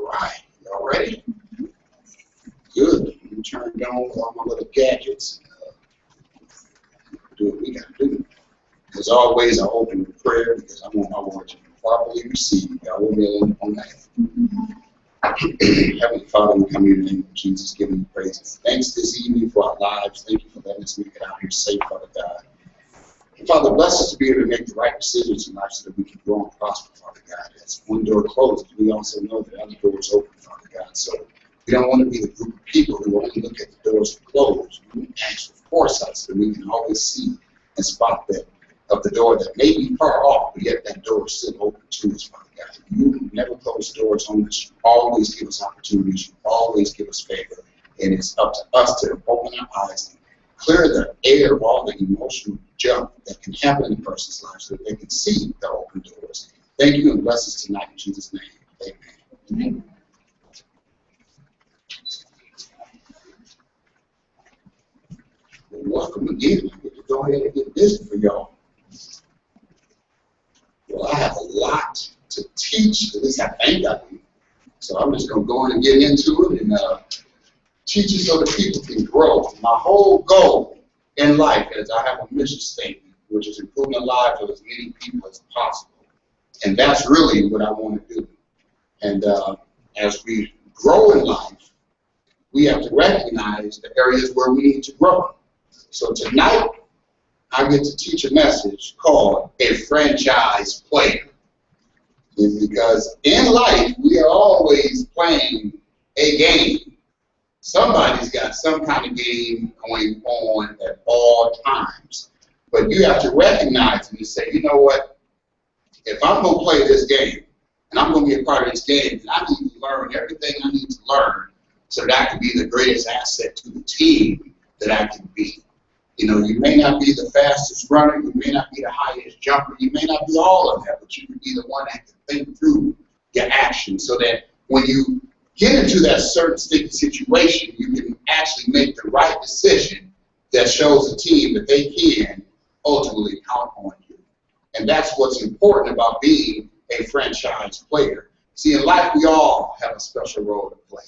Right, y'all ready? Good. We turned on all my little gadgets. Do what we gotta do. As always, I open with prayer because I want my word to be properly received. God will be on that. Heavenly Father, we come here in the name of Jesus, giving you praise and thanks this evening for our lives. Thank you for letting us make it out here safe, Father God. And Father, bless us to be able to make the right decisions in life so that we can grow and prosper, Father God. As one door closes, we also know that other doors open, Father God. So we don't want to be the group of people who only look at the doors that close. We ask for foresight so that we can always see and spot that of the door that may be far off, but yet that door is still open to us, Father God. You never close doors on us. You always give us opportunities. You always give us favor. And it's up to us to open our eyes and clear the air of all the emotional junk that can happen in a person's life so that they can see the open doors. Thank you and bless us tonight in Jesus' name. Amen. Well, welcome again. I get to go ahead and get busy for y'all. Well, I have a lot to teach, at least I think I do. So I'm just going to go in and get into it and teach it so that people can grow. My whole goal in life is I have a mission statement, which is improving the lives of as many people as possible. And that's really what I want to do. And as we grow in life, we have to recognize the areas where we need to grow. So tonight, I get to teach a message called A Franchise Player. And because in life, we are always playing a game. Somebody's got some kind of game going on at all times. But you have to recognize and say, you know what? If I'm going to play this game, and I'm going to be a part of this game, then I need to learn everything I need to learn so that I can be the greatest asset to the team that I can be. You know, you may not be the fastest runner, you may not be the highest jumper, you may not be all of that, but you can be the one that can think through your actions so that when you get into that certain sticky situation, you can actually make the right decision that shows the team that they can ultimately count on you. And that's what's important about being a franchise player. See, in life, we all have a special role to play.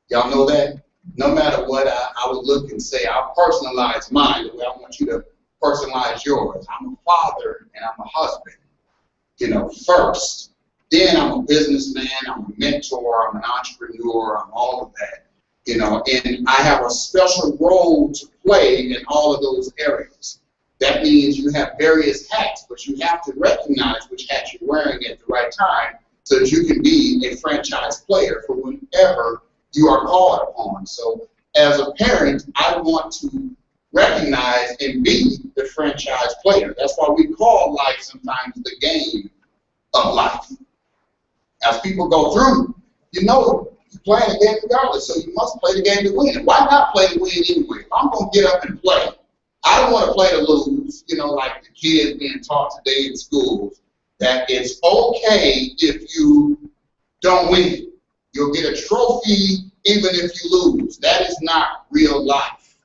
Y'all know that? No matter what I would look and say, I'll personalize mine the way I want you to personalize yours. I'm a father and I'm a husband, you know, first. Then I'm a businessman, I'm a mentor, I'm an entrepreneur, I'm all of that, you know, and I have a special role to play in all of those areas. That means you have various hats, but you have to recognize which hat you're wearing at the right time so that you can be a franchise player for whenever you are called upon. So as a parent, I want to recognize and be the franchise player. That's why we call life sometimes the game of life. As people go through, you know you're playing a game regardless, so you must play the game to win. Why not play to win anyway? If I'm going to get up and play, I don't want to play to lose, you know, like the kids being taught today in schools, that it's okay if you don't win. You'll get a trophy even if you lose. That is not real life.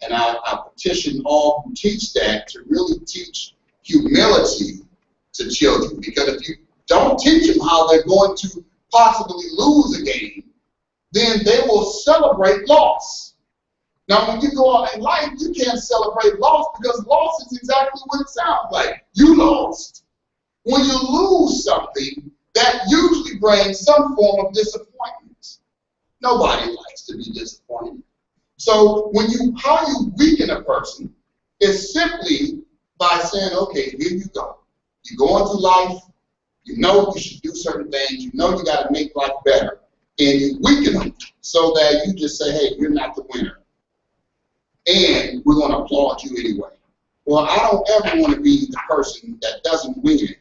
And I petition all who teach that to really teach humility to children, because if you don't teach them how they're going to possibly lose a game, then they will celebrate loss. Now, when you go out in life, you can't celebrate loss, because loss is exactly what it sounds like. You lost. When you lose something, that usually brings some form of disappointment. Nobody likes to be disappointed. So how you weaken a person is simply by saying, okay, here you go. You're going through life. You know you should do certain things. You know you got to make life better. And you weaken them so that you just say, hey, you're not the winner. And we're going to applaud you anyway. Well, I don't ever want to be the person that doesn't win.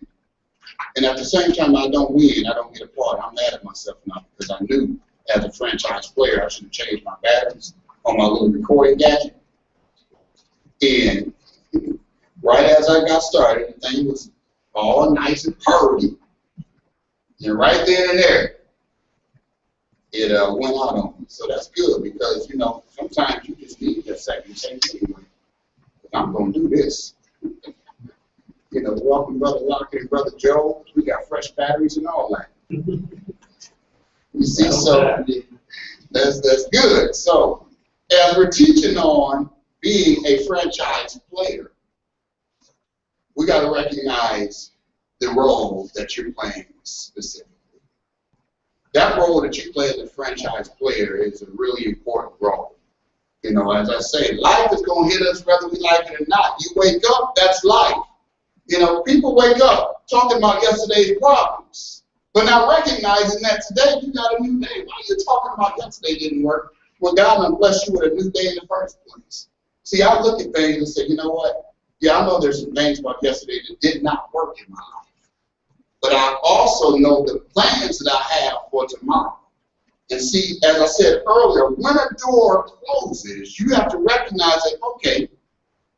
And at the same time I don't win, I don't get applauded. I'm mad at myself now, because I knew as a franchise player I should have changed my batteries on my little recording gadget. And right as I got started, the thing was all nice and purdy. And right then and there, it went out on me. So that's good, because, you know, sometimes you just need that second chance anyway. I'm going to do this. You know, welcome Brother Lockett and Brother Joe. We got fresh batteries and all that. You see, so that's good. So as we're teaching on being a franchise player, we got to recognize the role that you're playing specifically. That role that you play as a franchise player is a really important role. You know, as I say, life is going to hit us whether we like it or not. You wake up, that's life. You know, people wake up talking about yesterday's problems, but not recognizing that today you got a new day. Why are you talking about yesterday didn't work? Well, God will bless you with a new day in the first place. See, I look at things and say, you know what? Yeah, I know there's some things about yesterday that did not work in my life. But I also know the plans that I have for tomorrow. And see, as I said earlier, when a door closes, you have to recognize that, okay,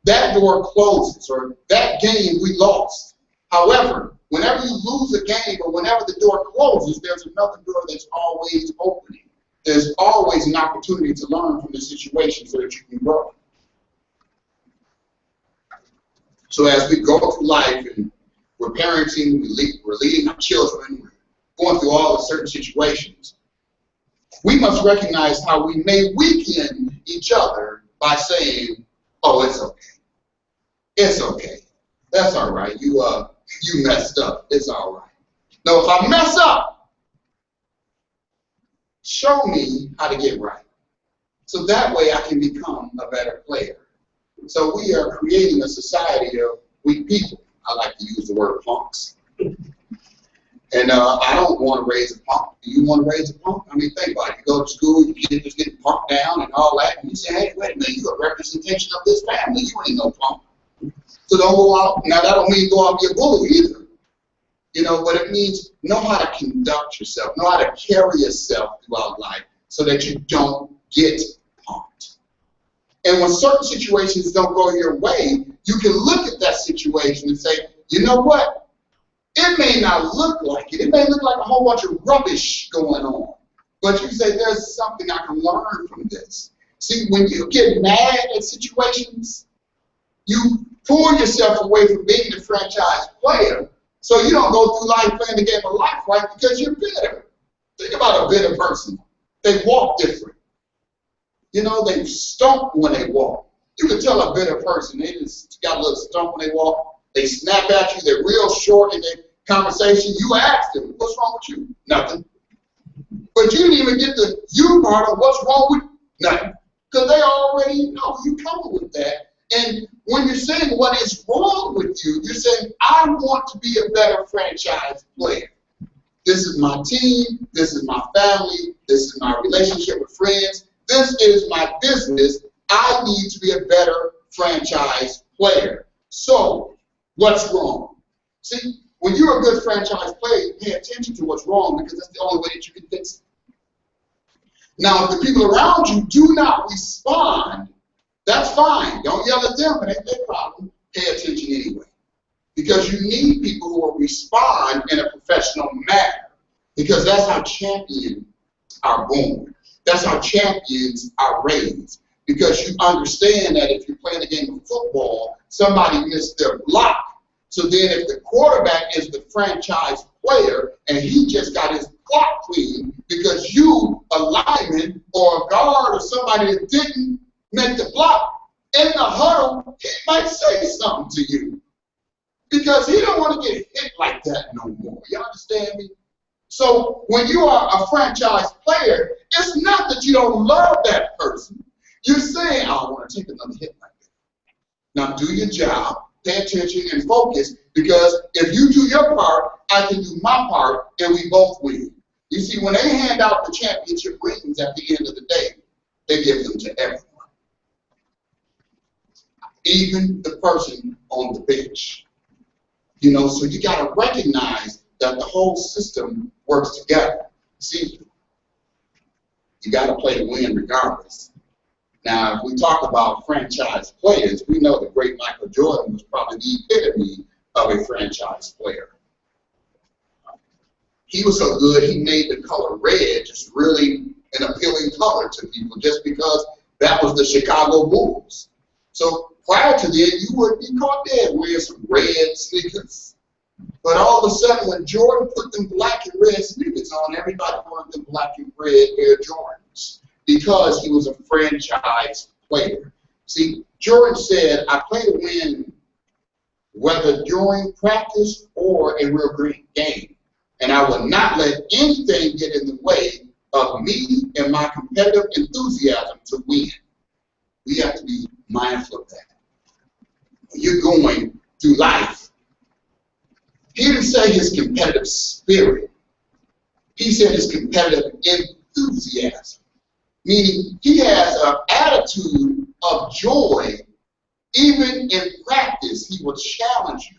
that door closes, or that game we lost. However, whenever you lose a game or whenever the door closes, there's another door that's always opening. There's always an opportunity to learn from the situation so that you can grow. So as we go through life and we're parenting, we're leading our children, we're going through all the certain situations, we must recognize how we may weaken each other by saying, oh, it's okay. It's okay. That's all right. You messed up. It's all right. No, if I mess up, show me how to get right. So that way I can become a better player. So we are creating a society of weak people. I like to use the word punks. And I don't want to raise a punk. Do you want to raise a punk? I mean, think about it. You go to school, you get just getting punked down and all that, and you say, hey, wait a minute, you're a representation of this family. You ain't no punk. So don't go out. Now, that don't mean go out and be a bully either. You know, but it means know how to conduct yourself, know how to carry yourself throughout life so that you don't get punked. And when certain situations don't go your way, you can look at that situation and say, you know what? It may not look like it. It may look like a whole bunch of rubbish going on. But you say, there's something I can learn from this. See, when you get mad at situations, you pull yourself away from being the franchise player so you don't go through life playing the game of life, right? Because you're bitter. Think about a bitter person. They walk different. You know, they stomp when they walk. You can tell a bitter person, they just got a little stump when they walk. They snap at you. They're real short in their conversation. You ask them, what's wrong with you? Nothing. But you didn't even get the you part of what's wrong with nothing. Because they already know you coming with that. And when you're saying what is wrong with you, you're saying, I want to be a better franchise player. This is my team. This is my family. This is my relationship with friends. This is my business. I need to be a better franchise player. So, what's wrong? See, when you're a good franchise player, you pay attention to what's wrong because that's the only way that you can fix it. Now, if the people around you do not respond, that's fine. Don't yell at them, it ain't their problem. Pay attention anyway. Because you need people who will respond in a professional manner. Because that's how champions are born. That's how champions are raised. Because you understand that if you're playing a game of football, somebody missed their block. So then if the quarterback is the franchise player and he just got his block clean because you, a lineman or a guard or somebody that didn't make the block, in the huddle, he might say something to you. Because he don't want to get hit like that no more. You understand me? So when you are a franchise player, it's not that you don't love that person. You're saying, I don't want to take another hit like that. Now do your job, pay attention, and focus, because if you do your part, I can do my part, and we both win. You see, when they hand out the championship rings at the end of the day, they give them to everyone. Even the person on the bench. You know, so you got to recognize that the whole system works together. See, you got to play to win regardless. Now, if we talk about franchise players, we know the great Michael Jordan was probably the epitome of a franchise player. He was so good, he made the color red just really an appealing color to people just because that was the Chicago Bulls. So prior to that, you would be caught dead wearing some red sneakers. But all of a sudden, when Jordan put them black and red sneakers on, everybody wanted them black and red Air Jordans because he was a franchise player. See, Jordan said, I play to win whether during practice or a real great game. And I will not let anything get in the way of me and my competitive enthusiasm to win. We have to be mindful of that. When you're going through life, he didn't say his competitive spirit. He said his competitive enthusiasm. Meaning he has an attitude of joy. Even in practice, he will challenge you.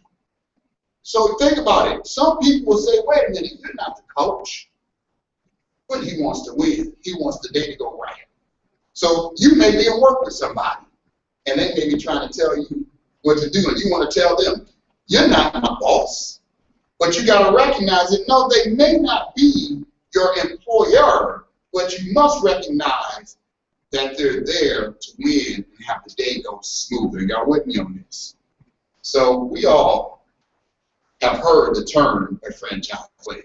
So think about it. Some people will say, wait a minute, you're not the coach. But he wants to win. He wants the day to go right. So you may be at work with somebody, and they may be trying to tell you what to do, and you want to tell them, you're not my boss. But you got to recognize that, no, they may not be your employer, but you must recognize that they're there to win and have the day go smoother. Y'all with me on this? So we all have heard the term a franchise player.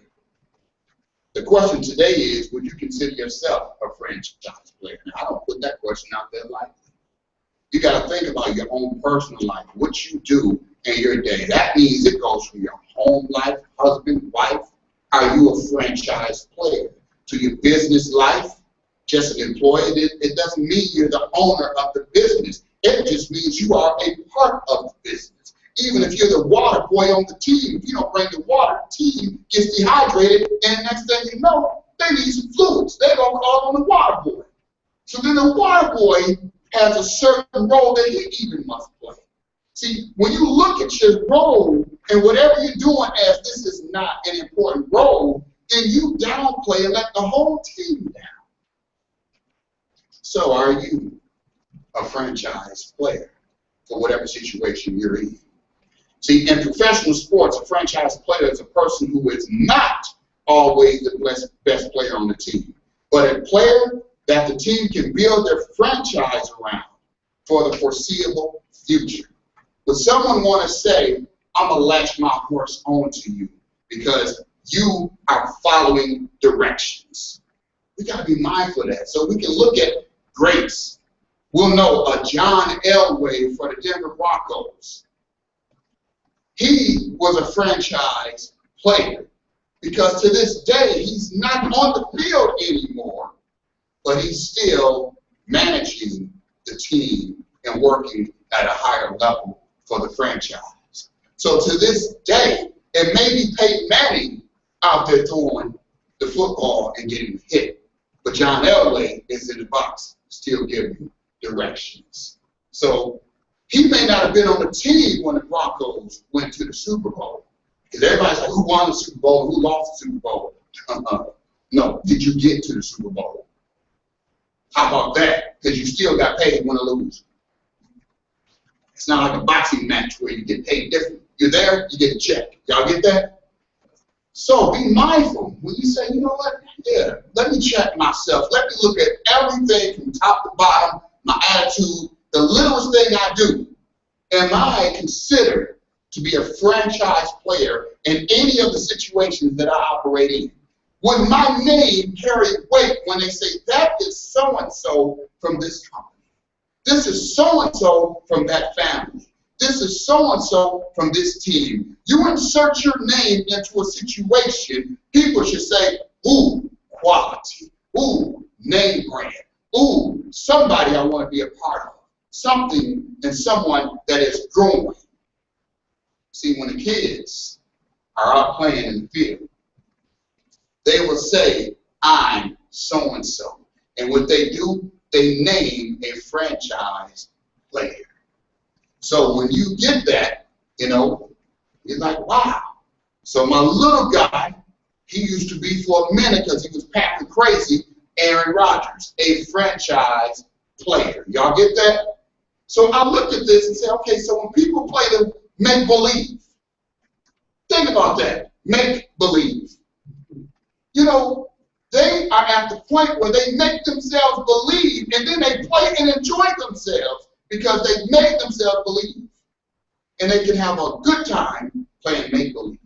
The question today is, would you consider yourself a franchise player? Now, I don't put that question out there lightly. You got to think about your own personal life, what you do in your day. That means it goes from your home life, husband, wife. Are you a franchise player? To your business life, just an employee. It doesn't mean you're the owner of the business. It just means you are a part of the business. Even if you're the water boy on the team, if you don't bring the water, the team gets dehydrated, and next thing you know, they need some fluids. They're going to call on the water boy. So then the water boy has a certain role that he even must play. See, when you look at your role and whatever you're doing as this is not an important role, then you downplay and let the whole team down. So are you a franchise player for whatever situation you're in? See, in professional sports, a franchise player is a person who is not always the best player on the team, but a player that the team can build their franchise around for the foreseeable future. Would someone want to say, I'm going to latch my horse onto you because you are following directions? We got to be mindful of that. So we can look at greats. We'll know a John Elway for the Denver Broncos. He was a franchise player because to this day, he's not on the field anymore, but he's still managing the team and working at a higher level for the franchise. So to this day, it may be Peyton Manning out there throwing the football and getting hit, but John Elway is in the box, still giving directions. So he may not have been on the team when the Broncos went to the Super Bowl. Because everybody's like, who won the Super Bowl? Who lost the Super Bowl? No. Did you get to the Super Bowl? How about that? Because you still got paid win or lose. It's not like a boxing match where you get paid different. You're there, you get a check. Y'all get that? So be mindful when you say, you know what? Yeah, let me check myself. Let me look at everything from top to bottom, my attitude, the littlest thing I do. Am I considered to be a franchise player in any of the situations that I operate in? Would my name carry weight when they say that is so-and-so from this company? This is so-and-so from that family. This is so-and-so from this team. You insert your name into a situation, people should say, ooh, quality. Ooh, name brand. Ooh, somebody I want to be a part of. Something and someone that is growing. See, when the kids are out playing in the field, they will say, I'm so-and-so. And what they do, they name a franchise player. So when you get that, you know, you're like, wow. So my little guy, he used to be for a minute because he was Patrick crazy, Aaron Rodgers, a franchise player. Y'all get that? So I looked at this and said, okay, so when people play the make-believe, think about that, make-believe. You know, they are at the point where they make themselves believe, and then they play and enjoy themselves because they made themselves believe. And they can have a good time playing make-believe.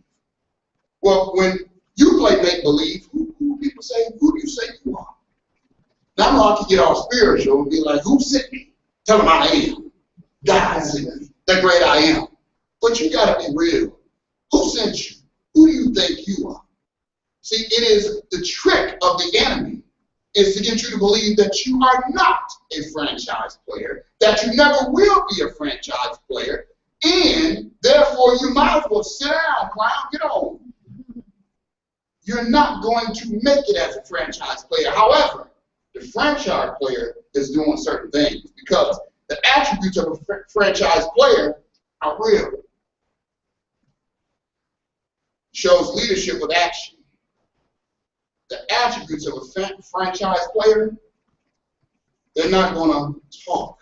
Well, when you play make-believe, who do people say, who do you say you are? Now I know I can get all spiritual and be like, who sent me? Tell them I am. God sent me. The great I am. But you got to be real. Who sent you? Who do you think you are? See, it is the trick of the enemy is to get you to believe that you are not a franchise player, that you never will be a franchise player, and therefore you might as well sit down, clown, get on. You're not going to make it as a franchise player. However, the franchise player is doing certain things because the attributes of a franchise player are real. Shows leadership with action. The attributes of a franchise player, they're not going to talk.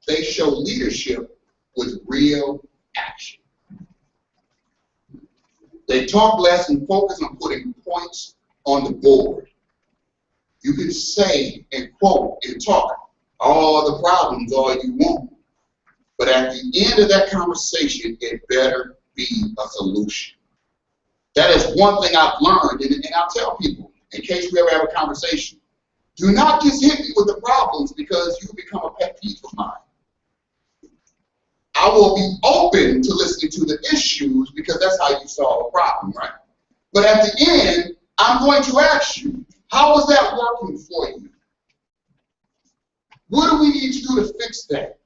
They show leadership with real action. They talk less and focus on putting points on the board. You can say and quote and talk all the problems all you want, but at the end of that conversation, it better be a solution. That is one thing I've learned, and I'll tell people, in case we ever have a conversation, do not just hit me with the problems because you become a pet peeve of mine. I will be open to listening to the issues because that's how you solve a problem, right? But at the end, I'm going to ask you, how is that working for you? What do we need to do to fix that?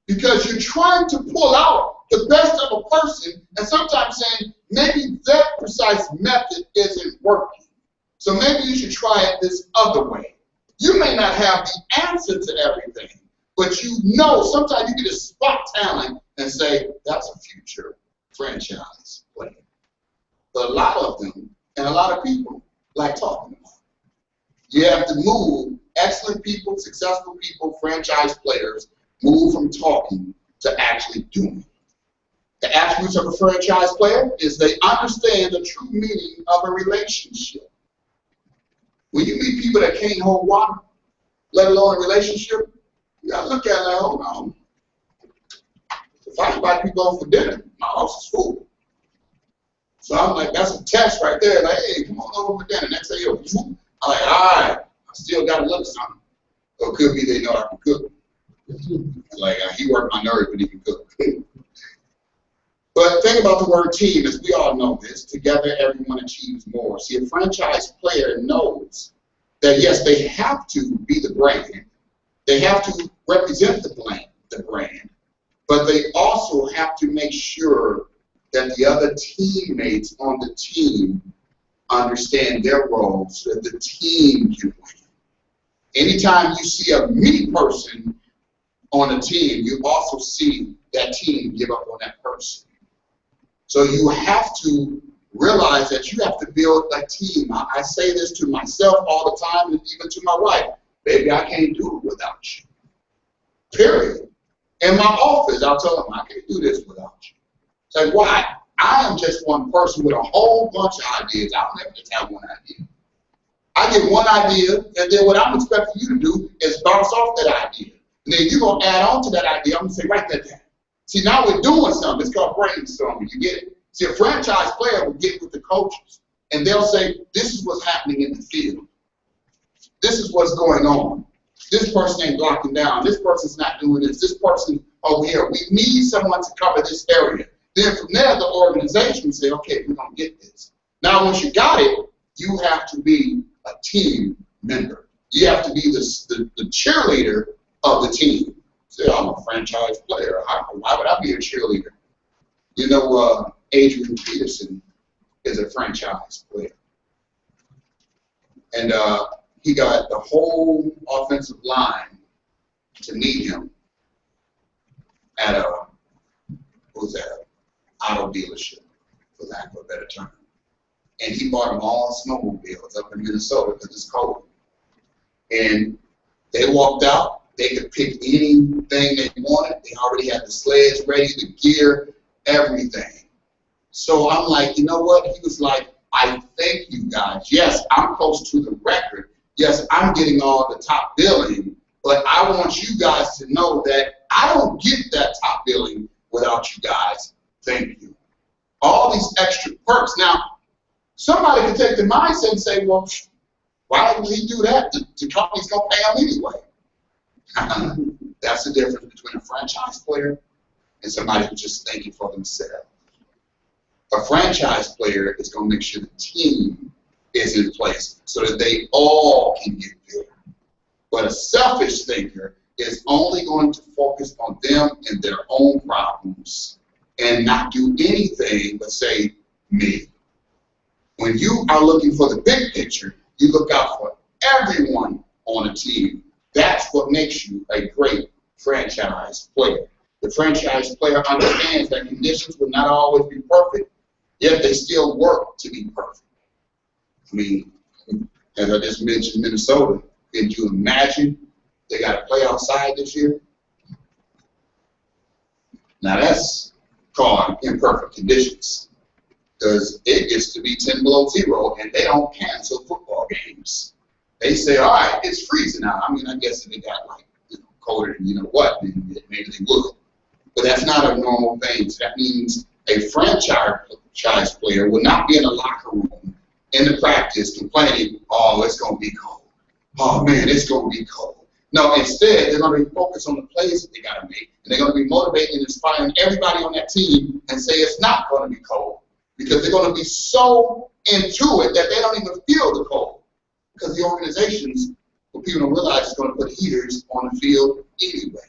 Because you're trying to pull out the best of a person and sometimes saying, maybe that precise method isn't working. So maybe you should try it this other way. You may not have the answer to everything, but you know sometimes you can just spot talent and say, that's a future franchise player. But a lot of them, and a lot of people, like talking about it. You have to move excellent people, successful people, franchise players, move from talking to actually doing. The attributes of a franchise player is they understand the true meaning of a relationship. When you meet people that can't hold water, let alone a relationship, you gotta look at it like, hold on. If I invite people over for dinner, my house is full. So I'm like, that's a test right there. Like, hey, come on over for dinner. Next day, I'm like, all right, I still got a little something. Or it could be they know I can cook. Like, he worked my nerves, but he can cook. But think about the word team, as we all know this. Together, everyone achieves more. See, a franchise player knows that, yes, they have to be the brand. They have to represent the brand. But they also have to make sure that the other teammates on the team understand their role so that the team can win. Anytime you see a me person on a team, you also see that team give up on that person. So you have to realize that you have to build a team. I say this to myself all the time, and even to my wife. Baby, I can't do it without you. Period. In my office, I'll tell them, I can't do this without you. It's like, why? I am just one person with a whole bunch of ideas. I don't never just have one idea. I get one idea, and then what I'm expecting you to do is bounce off that idea. And then you're going to add on to that idea. I'm going to say, write that down. See, now we're doing something. It's called brainstorming. You get it? See, a franchise player will get with the coaches, and they'll say, this is what's happening in the field. This is what's going on. This person ain't blocking down. This person's not doing this. This person over here. We need someone to cover this area. Then from there, the organization will say, okay, we're going to get this. Now, once you got it, you have to be a team member. You have to be the cheerleader of the team. Say, I'm a franchise player. Why would I be a cheerleader? You know, Adrian Peterson is a franchise player. And he got the whole offensive line to meet him at a, what was that, auto dealership, for lack of a better term. And he bought them all snowmobiles up in Minnesota because it's cold. And they walked out. They could pick anything they wanted. They already had the sleds ready, the gear, everything. So I'm like, you know what? He was like, I thank you guys. Yes, I'm close to the record. Yes, I'm getting all the top billing. But I want you guys to know that I don't get that top billing without you guys. Thank you. All these extra perks. Now, somebody could take the mindset and say, well, why would he do that? The company's going to pay him anyway. That's the difference between a franchise player and somebody who's just thinking for themselves. A franchise player is going to make sure the team is in place so that they all can get there. But a selfish thinker is only going to focus on them and their own problems and not do anything but say, me. When you are looking for the big picture, you look out for everyone on a team. That's what makes you a great franchise player. The franchise player understands that conditions will not always be perfect, yet they still work to be perfect. I mean, as I just mentioned, Minnesota, can you imagine they got to play outside this year? Now that's called imperfect conditions, because it gets to be 10 below 0 and they don't cancel football games. They say, all right, it's freezing out. I mean, I guess if they got like colder than you know what, then maybe they would. But that's not a normal thing. So that means a franchise player will not be in the locker room in the practice complaining, oh, it's going to be cold. Oh, man, it's going to be cold. No, instead, they're going to be focused on the plays that they got to make, and they're going to be motivating and inspiring everybody on that team and say it's not going to be cold, because they're going to be so into it that they don't even feel the cold, because the organizations, what people don't realize, is going to put heaters on the field anyway.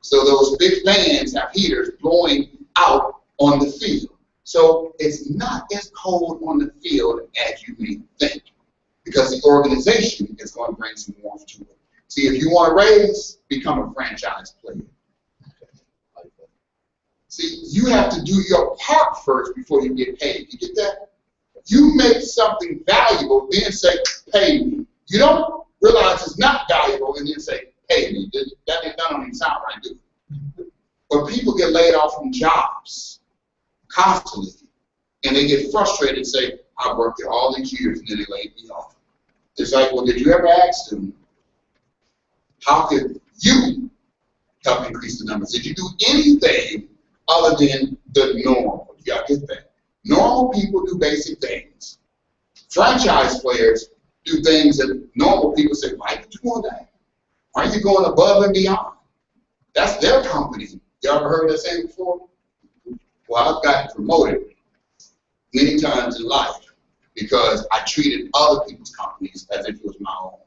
So those big fans have heaters blowing out on the field. So it's not as cold on the field as you may think, because the organization is going to bring some warmth to it. See, if you want to raise, become a franchise player. See, you have to do your part first before you get paid. You get that? You make something valuable, then say, pay me. You don't realize it's not valuable and then say, pay me. That don't even sound right, do it? But people get laid off from jobs constantly, and they get frustrated and say, I worked there all these years and then they laid me off. It's like, well, did you ever ask them, how could you help increase the numbers? Did you do anything other than the normal? You gotta get that. Normal people do basic things. Franchise players do things that normal people say, why are you doing that? Why are you going above and beyond? That's their company. You ever heard that saying before? Well, I've gotten promoted many times in life because I treated other people's companies as if it was my own.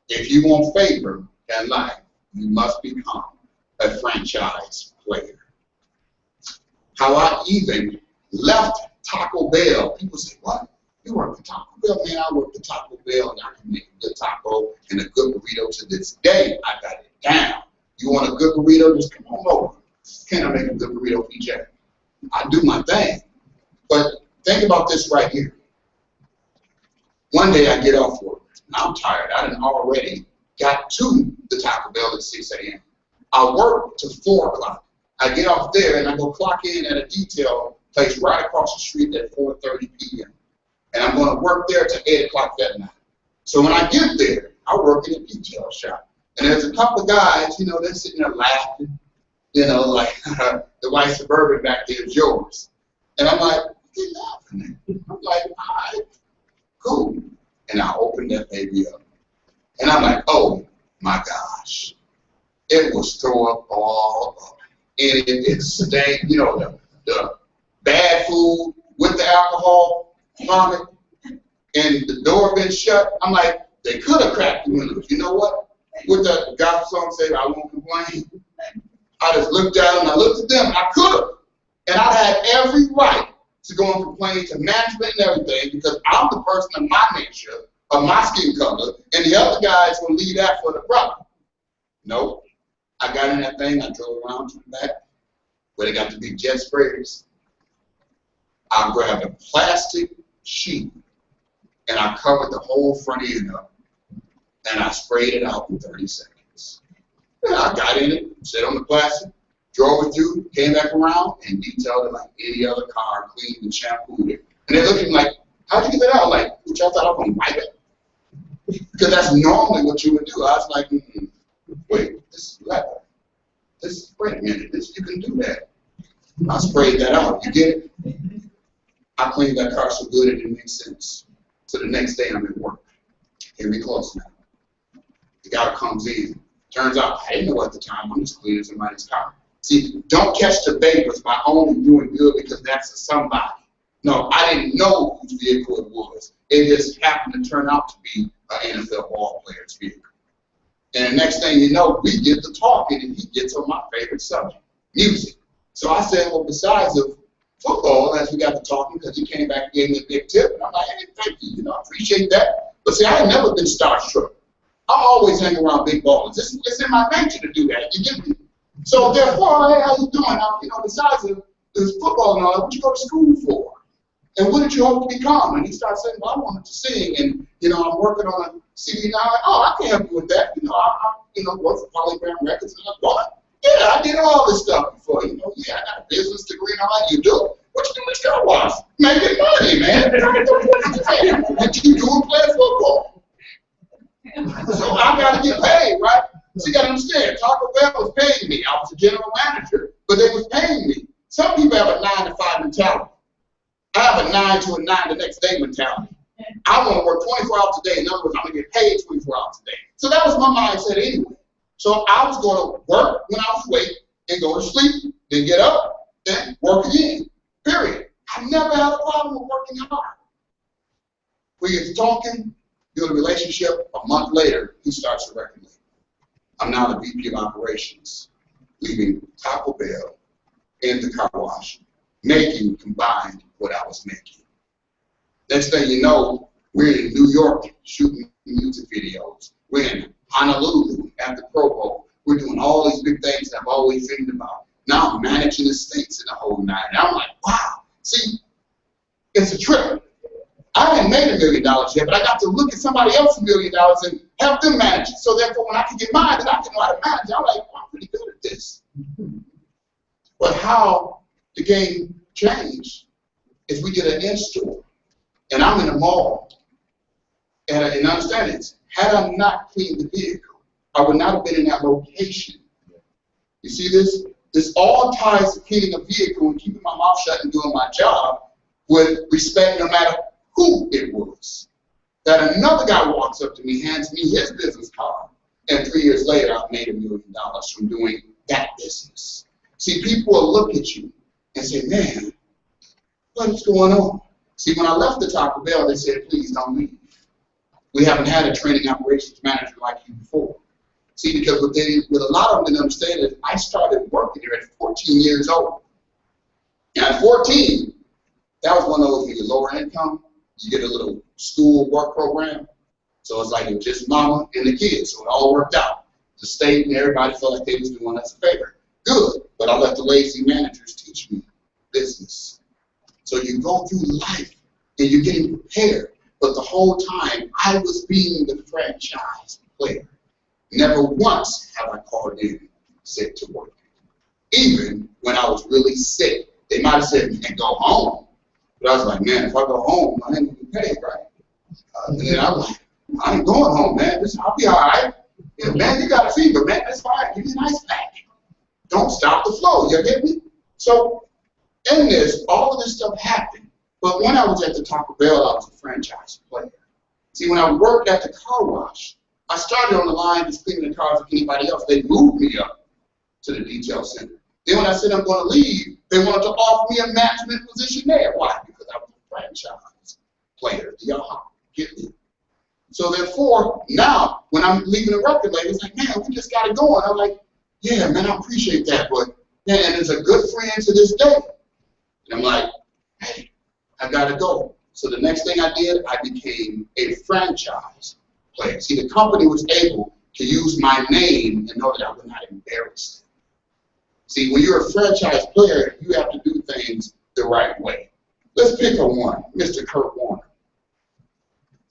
If you want favor in life, you must become a franchise player. How I even left Taco Bell. People say, what? You work for Taco Bell? Man, I work for Taco Bell and I can make a good taco and a good burrito to this day. I got it down. You want a good burrito? Just come on over. Can I make a good burrito, PJ? I do my thing. But think about this right here. One day I get off work. I'm tired. I done already got to the Taco Bell at 6 a.m. I work to 4 o'clock. I get off there and I go clock in at a detail place right across the street at 4:30 p.m. And I'm going to work there till 8 o'clock that night. So when I get there, I work in a detail shop. And there's a couple of guys, you know, they're sitting there laughing, you know, like the white Suburban back there is yours. And I'm like, what are you laughing at? I'm like, all right, cool. And I open that baby up. And I'm like, oh my gosh. It was throw up all up. And it stank, you know, the bad food with the alcohol, vomit, and the door been shut. I'm like, they could have cracked the windows. You know what? What the gospel song say, I won't complain. I just looked at them, I looked at them, and I could have. And I had every right to go and complain to management and everything because I'm the person of my nature, of my skin color, and the other guys will leave that for the problem. Nope. I got in that thing, I drove around to the back where they got the big jet sprayers. I grabbed a plastic sheet and I covered the whole front end up and I sprayed it out in 30 seconds. And I got in it, sat on the plastic, drove it through, came back around and detailed it like any other car, cleaned and shampooed it. And they're looking like, how'd you get that out? Like, which I thought I was going to wipe it? Because that's normally what you would do. I was like, wait, this is leather. Wait a minute, you can do that. I sprayed that out. You get it? I cleaned that car so good it didn't make sense. So the next day I'm at work. Here we close now. The guy comes in. Turns out I didn't know at the time I'm just cleaning somebody's car. See, don't catch the vapors by only doing good because that's a somebody. No, I didn't know whose vehicle it was. It just happened to turn out to be an NFL ball player's vehicle. And the next thing you know, we get to talking, and he gets on my favorite subject, music. So I said, well, besides of football, as we got to talking, because he came back and gave me a big tip, and I'm like, hey, thank you, you know, I appreciate that. But see, I ain't never been starstruck. I always hang around big ballers. It's in my nature to do that. You get me? So therefore, hey, how you doing? Now, you know, besides of this football and all that, what you go to school for? And what did you hope to become? And he started saying, well, I wanted to sing, and, you know, I'm working on a CD now. Like, oh, I can help you with that. You know, I work for Polygram Records. And I'm like, what? Yeah, I did all this stuff before. You know, yeah, I got a business degree and all that. You do? What you do with your wife? Making money, man. What you doing playing football? So I got to get paid, right? So you got to understand, Taco Bell was paying me. I was a general manager, but they was paying me. Some people have a 9-to-5 mentality. I have a 9 to a 9 the next day mentality. I want to work 24 hours a day. In other words, I'm going to get paid 24 hours a day. So that was my mindset anyway. So I was going to work when I was awake and go to sleep, then get up, then work again, period. I never had a problem with working hard. We get talking, build a relationship. A month later, he starts to recommend. I'm now the VP of Operations, leaving Taco Bell and the car wash, making combined what I was making. Next thing you know, we're in New York shooting music videos. We're in Honolulu at the Pro Bowl. We're doing all these big things that I've always dreamed about. Now I'm managing the states in the whole night. And I'm like, wow. See, it's a trip. I hadn't made $1 million yet, but I got to look at somebody else's $1 million and help them manage it. So therefore, when I can get mine, then I can know how to manage it. I'm like, well, I'm pretty good at this. But how the game changed is we did an in-store. And I'm in a mall. And understand this, had I not cleaned the vehicle, I would not have been in that location. You see this? This all ties to cleaning a vehicle and keeping my mouth shut and doing my job with respect no matter who it was. That another guy walks up to me, hands me his business card, and 3 years later I've made $1 million from doing that business. See, people will look at you and say, man, what is going on? See, when I left the Taco Bell, they said, please don't leave. We haven't had a training operations manager like you before. See, because what a lot of them didn't understand is I started working here at 14 years old. And at 14, that was one of those, when you're lower income, you get a little school work program. So it's like it was just mama and the kids, so it all worked out. The state and everybody felt like they was doing us a favor. Good, but I let the lazy managers teach me business. So you go through life and you're getting prepared, but the whole time I was being the franchise player. Never once have I called in sick to work. Even when I was really sick, they might have said, man, go home. But I was like, man, if I go home, I ain't gonna be paid, right? And then I was like, I ain't going home, man. I'll be all right. You know, man, you got a fever, man. That's fine. Give me an ice pack. Don't stop the flow. You get me? So in this, all of this stuff happened. But when I was at the Taco Bell, I was a franchise player. See, when I worked at the car wash, I started on the line just cleaning the cars like anybody else. They moved me up to the detail center. Then when I said I'm going to leave, they wanted to offer me a management position there. Why? Because I was a franchise player. Do y'all get me? So therefore, now, when I'm leaving the record label, it's like, man, we just got it going. I'm like, yeah, man, I appreciate that. But, man, and it's a good friend to this day. And I'm like, hey, I got to go. So the next thing I did, I became a franchise player. See, the company was able to use my name and know that I would not embarrass them. See, when you're a franchise player, you have to do things the right way. Let's pick a one, Mr. Kurt Warner.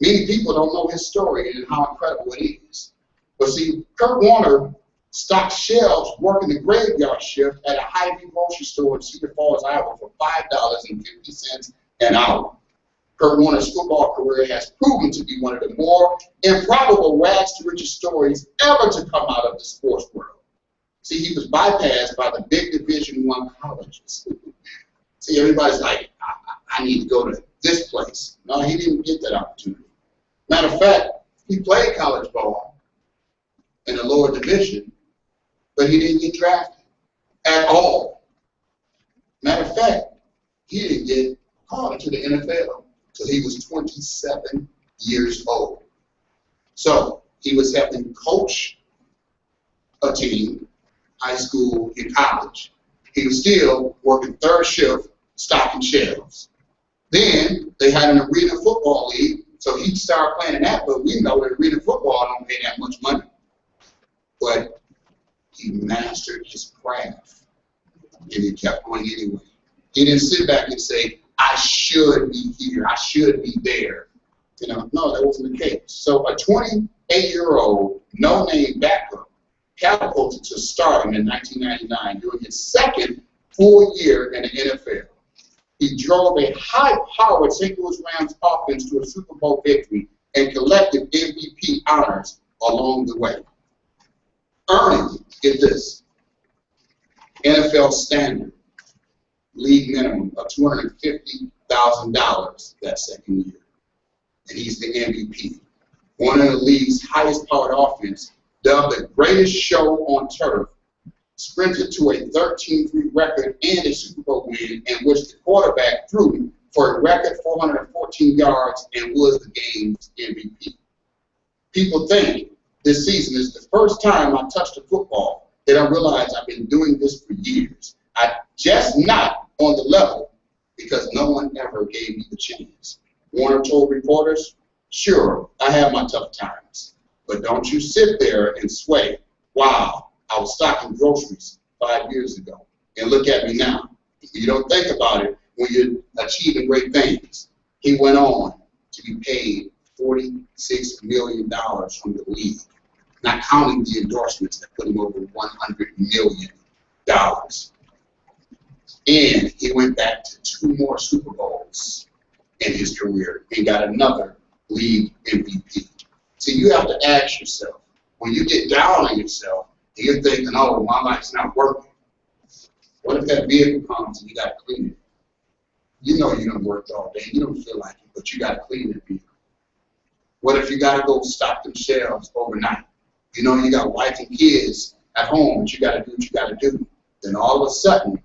Many people don't know his story and how incredible it is. But see, Kurt Warner stocked shelves working the graveyard shift at a Hy-Vee grocery store in Cedar Falls, Iowa for $5.50 an hour. Kurt Warner's football career has proven to be one of the more improbable rags to riches stories ever to come out of the sports world. See, he was bypassed by the big Division I colleges. See, everybody's like, I need to go to this place. No, he didn't get that opportunity. Matter of fact, he played college ball in the lower division, but he didn't get drafted at all. Matter of fact, he didn't get called into the NFL until he was 27 years old. So he was helping coach a team, high school and college. He was still working third shift, stocking shelves. Then they had an arena football league, so he started playing in that, but we know that arena football don't pay that much money. But he mastered his craft, and he kept going anyway. He didn't sit back and say, I should be here, I should be there. You know, no, that wasn't the case. So a 28-year-old, no-name backup catapulted to stardom in 1999 during his second full year in the NFL. He drove a high-powered St. Louis Rams offense to a Super Bowl victory and collected MVP honors along the way. Earning, get this, NFL standard league minimum of $250,000 that second year. And he's the MVP. One of the league's highest-powered offense, dubbed the greatest show on turf, sprinted to a 13-3 record and a Super Bowl win in which the quarterback threw for a record 414 yards and was the game's MVP. People think this season is the first time I touched a football that I realized I've been doing this for years. I just not on the level because no one ever gave me the chance. Warner told reporters, sure, I have my tough times, but don't you sit there and sway, wow, I was stocking groceries 5 years ago, and look at me now. You don't think about it when you're achieving great things. He went on to be paid $46 million from the league, not counting the endorsements that put him over $100 million. And he went back to 2 more Super Bowls in his career and got another league MVP. So you have to ask yourself, when you get down on yourself, and you're thinking, oh, my life's not working. What if that vehicle comes and you got to clean it? You know you done worked all day. You don't feel like it, but you got to clean the vehicle. What if you got to go stock them shelves overnight? You know you got wife and kids at home, but you got to do what you got to do. Then all of a sudden,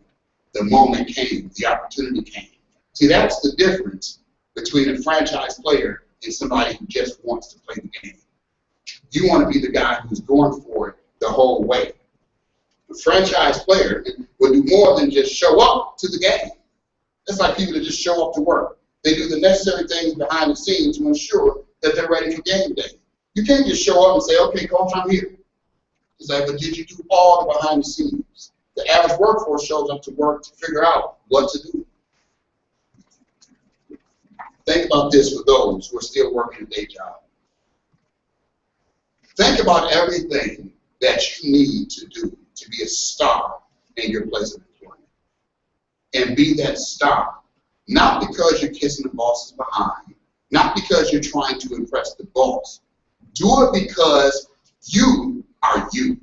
the moment came, the opportunity came. See, that's the difference between a franchise player and somebody who just wants to play the game. You want to be the guy who's going for it the whole way. A franchise player will do more than just show up to the game. It's like people that just show up to work. They do the necessary things behind the scenes to ensure that they're ready for game day. You can't just show up and say, okay, coach, I'm here. It's like, but did you do all the behind the scenes? The average workforce shows up to work to figure out what to do. Think about this for those who are still working a day job. Think about everything that you need to do to be a star in your place of employment. And be that star, not because you're kissing the bosses behind, not because you're trying to impress the boss. Do it because you are you.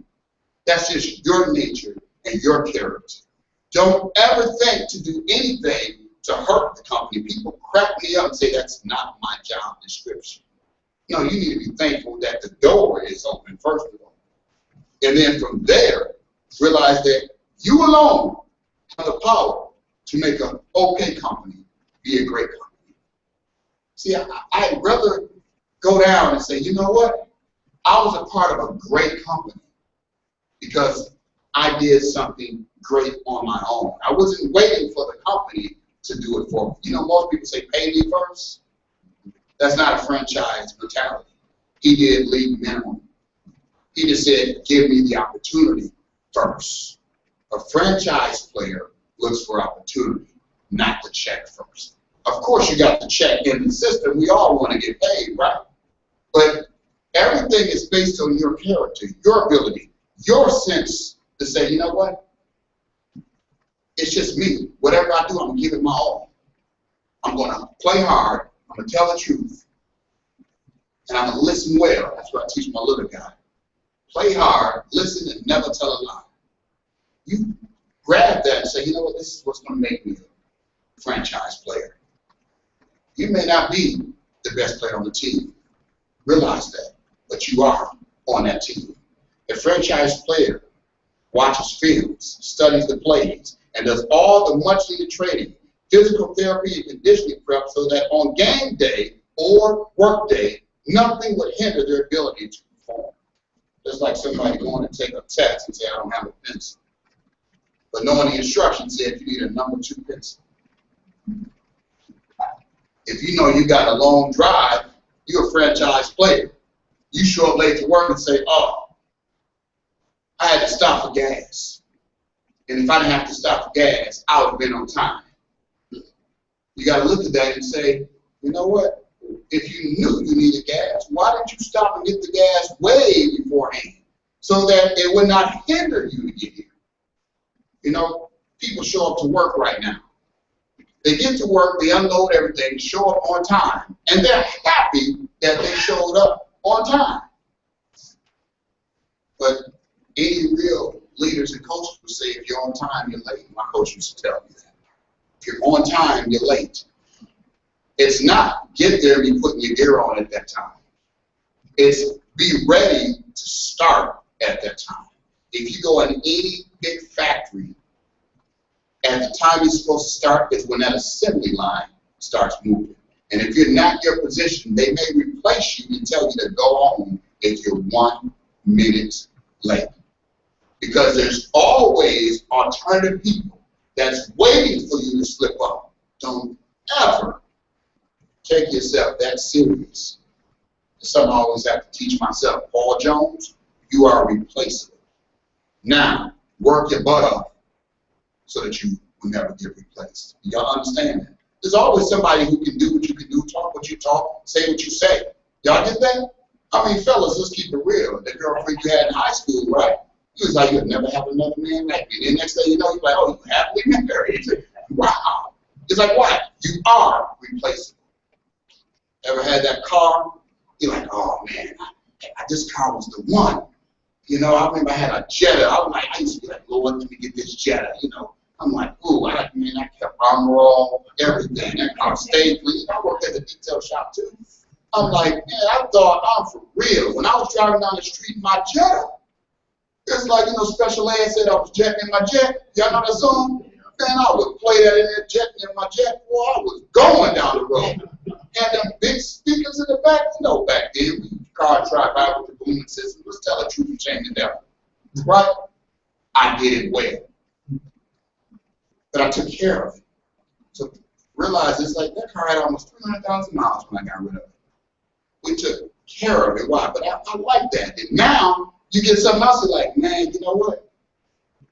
That's just your nature and your character. Don't ever think to do anything to hurt the company. People crack me up and say that's not my job description. No, you need to be thankful that the door is open, first of all. And then from there, realize that you alone have the power to make an okay company be a great company. See, I'd rather go down and say, you know what? I was a part of a great company because I did something great on my own. I wasn't waiting for the company to do it for me. You know, most people say, pay me first. That's not a franchise mentality. He did league minimum. He just said, give me the opportunity first. A franchise player looks for opportunity, not the check first. Of course, you got the check in the system. We all want to get paid, right? But everything is based on your character, your ability, your sense to say, you know what? It's just me. Whatever I do, I'm going to give it my all. I'm going to play hard. I'm going to tell the truth. And I'm going to listen well. That's what I teach my little guy. Play hard, listen, and never tell a lie. You grab that and say, you know what, this is what's going to make me a franchise player. You may not be the best player on the team. Realize that. But you are on that team. A franchise player watches films, studies the plays, and does all the much-needed training, physical therapy, and conditioning prep so that on game day or work day, nothing would hinder their ability to perform. Just like somebody going to take a test and say, I don't have a pencil. But knowing the instructions said you need a number 2 pencil. If you know you got a long drive, you're a franchise player. You show up late to work and say, oh, I had to stop for gas. And if I didn't have to stop for gas, I would have been on time. You got to look at that and say, you know what? If you knew you needed gas, why didn't you stop and get the gas way beforehand so that it would not hinder you to get here? You know, people show up to work right now. They get to work, they unload everything, show up on time, and they're happy that they showed up on time. But any real leaders and coaches would say, if you're on time, you're late. My coach used to tell me that. If you're on time, you're late. It's not get there and be putting your gear on at that time. It's be ready to start at that time. If you go in any big factory, at the time you're supposed to start is when that assembly line starts moving. And if you're not in your position, they may replace you and tell you to go home if you're 1 minute late. Because there's always alternative people that's waiting for you to slip up. Don't ever take yourself that serious. It's something I always have to teach myself. Paul Jones, you are replaceable. Now, work your butt off so that you will never get replaced. Y'all understand that? There's always somebody who can do what you can do, talk what you talk, say what you say. Y'all get that? I mean, fellas, let's keep it real. The girlfriend you had in high school, right? You was like, you'll never have another man like me. Then next thing you know, you're like, oh, you happily married. Wow. It's like, what? You are replaceable. Ever had that car? You're like, oh, man, this car was the one. You know, I remember I had a Jetta. I used to be like, Lord, let me get this Jetta, you know. I'm like, ooh, I kept armor all, everything. That car stayed clean. I worked at the detail shop, too. I'm like, man, I thought I'm for real. When I was driving down the street in my Jetta, it's like, you know, Special Ed said I was jetting in my jet. Y'all know that song? Man, I would play that in that jet in my jet. Boy, I was going down the road. Had them big speakers in the back. You know, back then, we car drive out with the booming system. Let's tell the truth and shame the devil. Right? I did it well. But I took care of it. So realize it's like that car had almost 300,000 miles when I got rid of it. We took care of it. Why? But I like that. And now You get something else, you're like, man, you know what?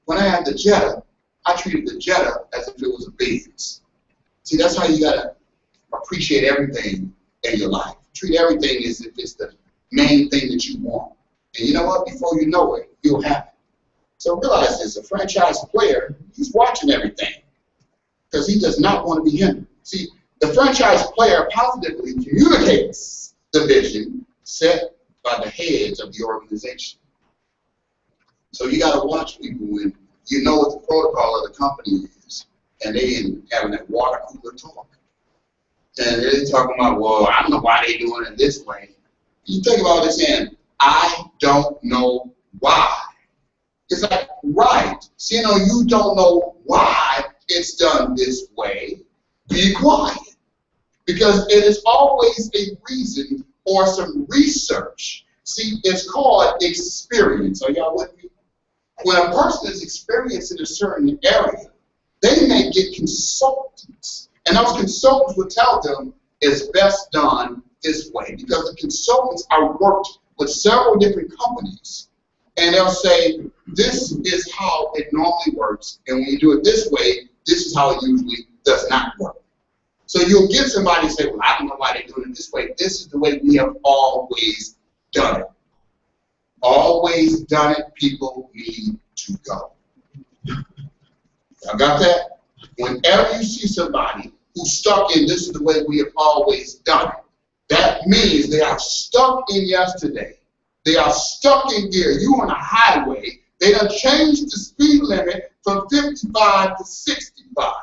When I had the Jetta, I treated the Jetta as if it was a Benz. See, that's how you gotta appreciate everything in your life. Treat everything as if it's the main thing that you want. And you know what? Before you know it, you'll have it. So realize this, a franchise player, he's watching everything because he does not want to be hindered. See, the franchise player positively communicates the vision set by the heads of the organization. So you got to watch people when you know what the protocol of the company is, and they in having that water cooler talk. And they're talking about, well, I don't know why they're doing it this way. You think about this and I don't know why. It's like, right, so, you know, you don't know why it's done this way. Be quiet. Because it is always a reason or some research. See, it's called experience. Are y'all with me? When a person is experiencing a certain area, they may get consultants. And those consultants will tell them it's best done this way. Because the consultants are worked with several different companies. And they'll say, this is how it normally works. And when you do it this way, this is how it usually does not work. So you'll get somebody say, well, I don't know why they're doing it this way. This is the way we have always done it. Always done it, people need to go. Y'all got that? Whenever you see somebody who's stuck in this is the way we have always done it, that means they are stuck in yesterday. They are stuck in gear. You on a highway, they done changed the speed limit from 55 to 65.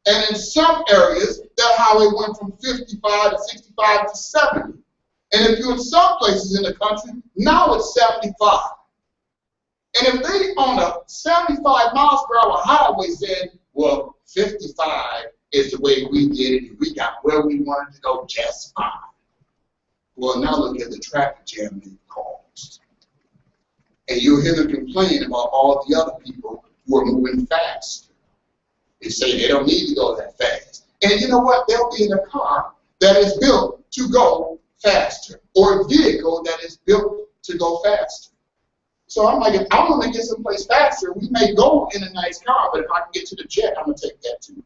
And in some areas, that highway went from 55 to 65 to 70. And if you're in some places in the country, now it's 75. And if they on a 75 miles per hour highway said, well, 55 is the way we did it, and we got where we wanted to go just fine. Well, now look at the traffic jam they caused. And you'll hear them complain about all the other people who are moving fast. They say they don't need to go that fast. And you know what? They'll be in a car that is built to go faster, or a vehicle that is built to go faster. So I'm like, if I want to get someplace faster, we may go in a nice car, but if I can get to the jet, I'm going to take that too.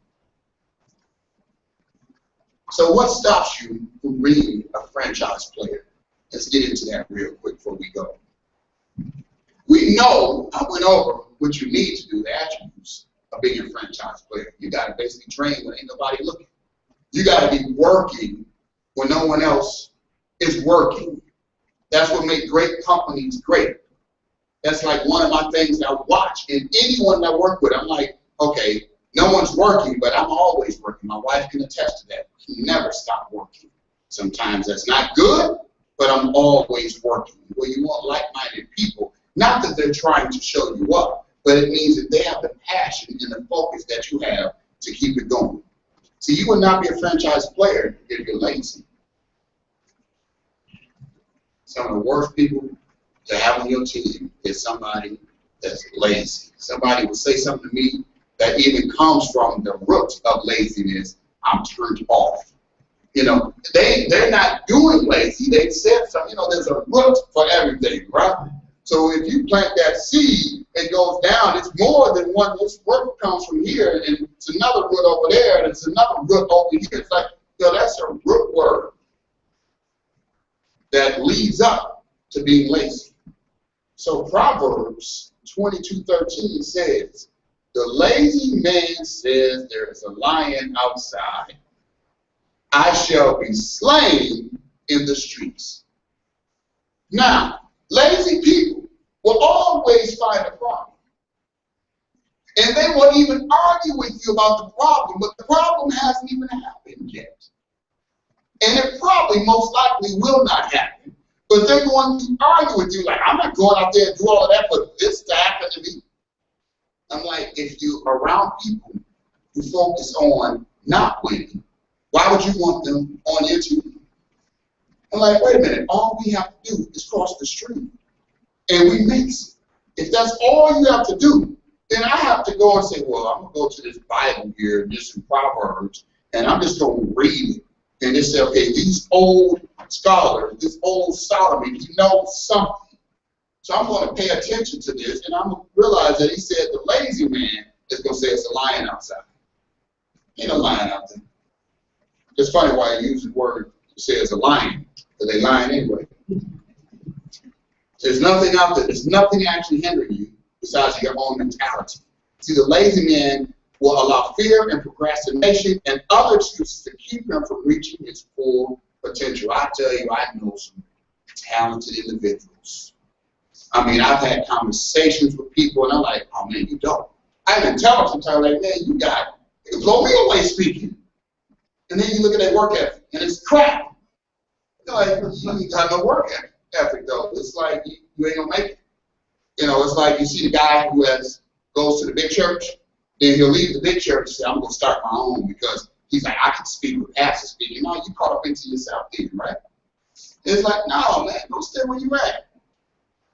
So what stops you from being a franchise player? Let's get into that real quick before we go. We know, I went over what you need to do, the attributes of being a franchise player. You got to basically train when ain't nobody looking. You got to be working when no one else is working. That's what makes great companies great. That's like one of my things I watch in anyone that I work with. I'm like, okay, no one's working, but I'm always working. My wife can attest to that. She never stopped working. Sometimes that's not good, but I'm always working. Well, you want like-minded people, not that they're trying to show you up, but it means that they have the passion and the focus that you have to keep it going. See, you would not be a franchise player if you're lazy. Some of the worst people to have on your team is somebody that's lazy. Somebody will say something to me that even comes from the root of laziness. I'm turned off. You know, they're not doing lazy. They said something. You know, there's a root for everything, right? So if you plant that seed, it goes down. It's more than one. This root comes from here, and it's another root over there, and it's another root over here. It's like, you know, that's a root word that leads up to being lazy. So Proverbs 22:13 says, the lazy man says, there is a lion outside. I shall be slain in the streets. Now, lazy people will always find a problem. And they won't even argue with you about the problem, but the problem hasn't even happened yet. And it probably most likely will not happen. But they're going to argue with you like, I'm not going out there and do all of that for this to happen to me. I'm like, if you're around people who focus on not winning, why would you want them on your team? I'm like, wait a minute, all we have to do is cross the street and we mix it. If that's all you have to do, then I have to go and say, well, I'm going to go to this Bible here, this in Proverbs, and I'm just going to read it. And just say, okay, these old scholars, this old Solomon, he knows something. So I'm going to pay attention to this, and I'm going to realize that he said the lazy man is going to say it's a lion outside. Ain't a lion out there. It's funny why he used the word to say it's a lion, because they lying anyway. There's nothing out there. There's nothing actually hindering you besides your own mentality. See, the lazy man will allow fear and procrastination and other excuses to keep him from reaching his full potential. I tell you, I know some talented individuals. I mean, I've had conversations with people, and I'm like, oh, man, you don't. I even tell them sometimes, like, man, you got it. You can blow me away speaking. And then you look at that work ethic, and it's crap. You're like, you ain't got no work ethic, though. It's like you ain't going to make it. You know, it's like you see the guy who goes to the big church, then he'll leave the big church and say, I'm going to start my own because he's like, I can speak with pastor speaking. No, you caught up into yourself, then, right? It's like, no, man, don't stay where you at.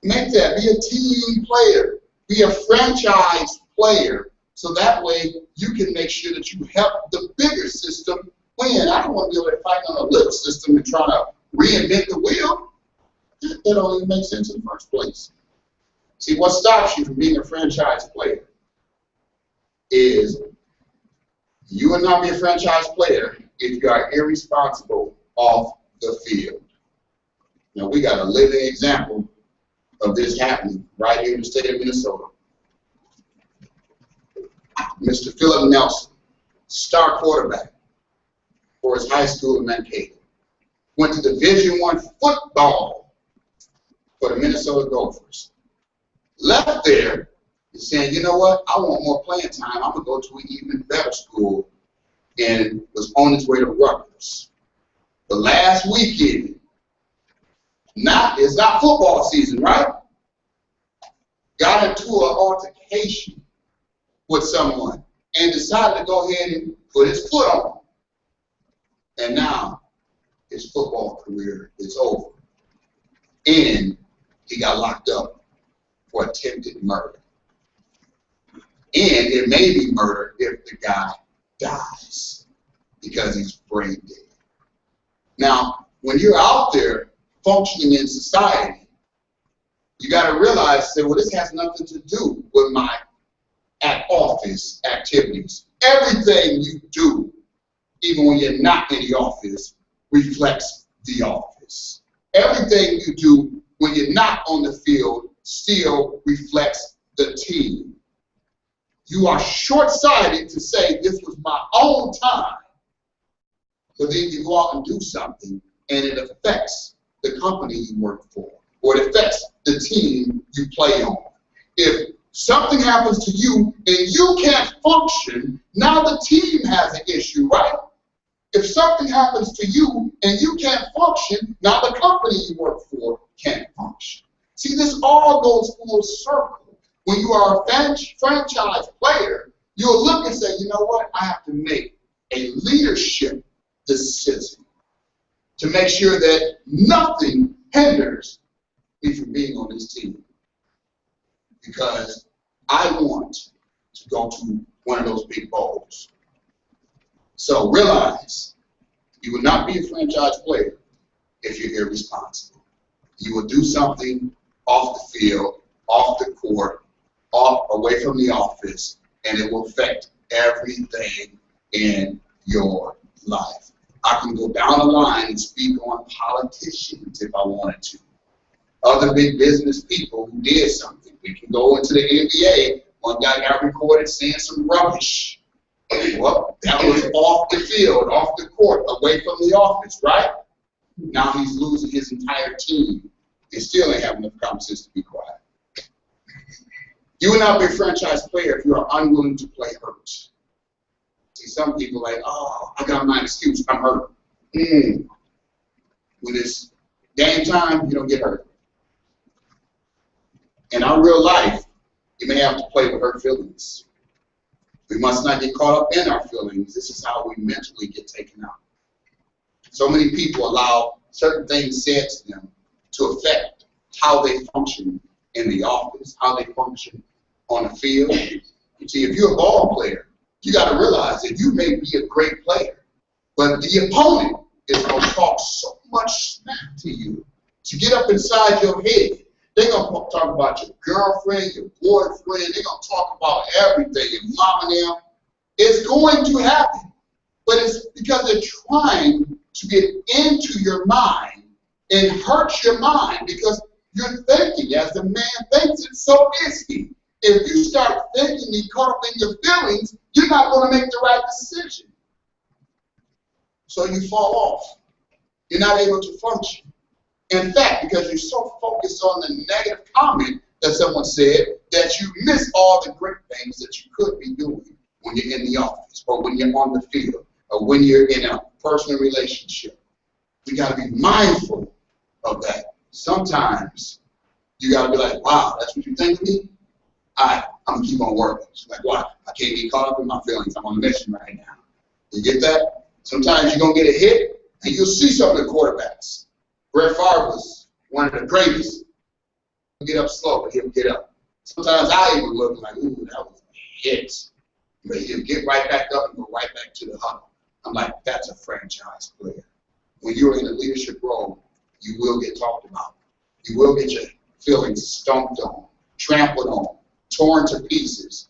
Make that. Be a team player. Be a franchise player. So that way you can make sure that you help the bigger system win. I don't want to be able to fight on a little system and try to reinvent the wheel. That don't even make sense in the first place. See, what stops you from being a franchise player is you will not be a franchise player if you are irresponsible off the field. Now, we got a living example of this happening right here in the state of Minnesota. Mr. Philip Nelson, star quarterback for his high school in Mankato, went to Division I football for the Minnesota Gophers. Left there and saying, you know what, I want more playing time. I'm going to go to an even better school, and was on his way to Rutgers. The last weekend, it's not football season, right? Got into an altercation with someone and decided to go ahead and put his foot on him. And now his football career is over. And he got locked up for attempted murder. And it may be murder if the guy dies because he's brain dead. Now, when you're out there functioning in society, you got to realize that, well, this has nothing to do with my at-office activities. Everything you do, even when you're not in the office, reflects the office. Everything you do when you're not on the field still reflects the team. You are short-sighted to say this was my own time, but then you go out and do something and it affects the company you work for, or it affects the team you play on. If something happens to you and you can't function, now the team has an issue, right? If something happens to you and you can't function, now the company you work for can't function. See, this all goes full circle. When you are a franchise player, you'll look and say, you know what, I have to make a leadership decision to make sure that nothing hinders me from being on this team. Because I want to go to one of those big bowls. So realize you will not be a franchise player if you're irresponsible. You will do something off the field, off the court, away from the office, and it will affect everything in your life. I can go down the line and speak on politicians if I wanted to. Other big business people who did something. We can go into the NBA. One guy got recorded saying some rubbish. Well, that was off the field, off the court, away from the office, right? Now he's losing his entire team. They still ain't having enough common sense to be quiet. You will not be a franchise player if you are unwilling to play hurt. See, some people are like, oh, I got my excuse, I'm hurt. When it's game time, you don't get hurt. In our real life, you may have to play with hurt feelings. We must not get caught up in our feelings. This is how we mentally get taken out. So many people allow certain things said to them to affect how they function in the office, how they function on the field. You see, if you're a ball player, you got to realize that you may be a great player, but the opponent is going to talk so much smack to you to get up inside your head They're going to talk about your girlfriend, your boyfriend. They're going to talk about everything, your mom and them. It's going to happen. But it's because they're trying to get into your mind and hurt your mind, because you're thinking as the man thinks it, so is he. If you start thinking and caught up in your feelings, you're not going to make the right decision. So you fall off. You're not able to function. In fact, because you're so focused on the negative comment that someone said, that you miss all the great things that you could be doing when you're in the office, or when you're on the field, or when you're in a personal relationship. We got to be mindful of that. Sometimes you got to be like, wow, that's what you think of me? I'm going to keep on working. It's like, wow, I can't get caught up in my feelings. I'm on a mission right now. You get that? Sometimes you're going to get a hit, and you'll see some of the quarterbacks. Brett Favre was one of the greatest. He'll get up slow, but he'll get up. Sometimes I even look like, ooh, that was a hit. But he'll get right back up and go right back to the huddle. I'm like, that's a franchise player. When you're in a leadership role, you will get talked about. You will get your feelings stomped on, trampled on, torn to pieces.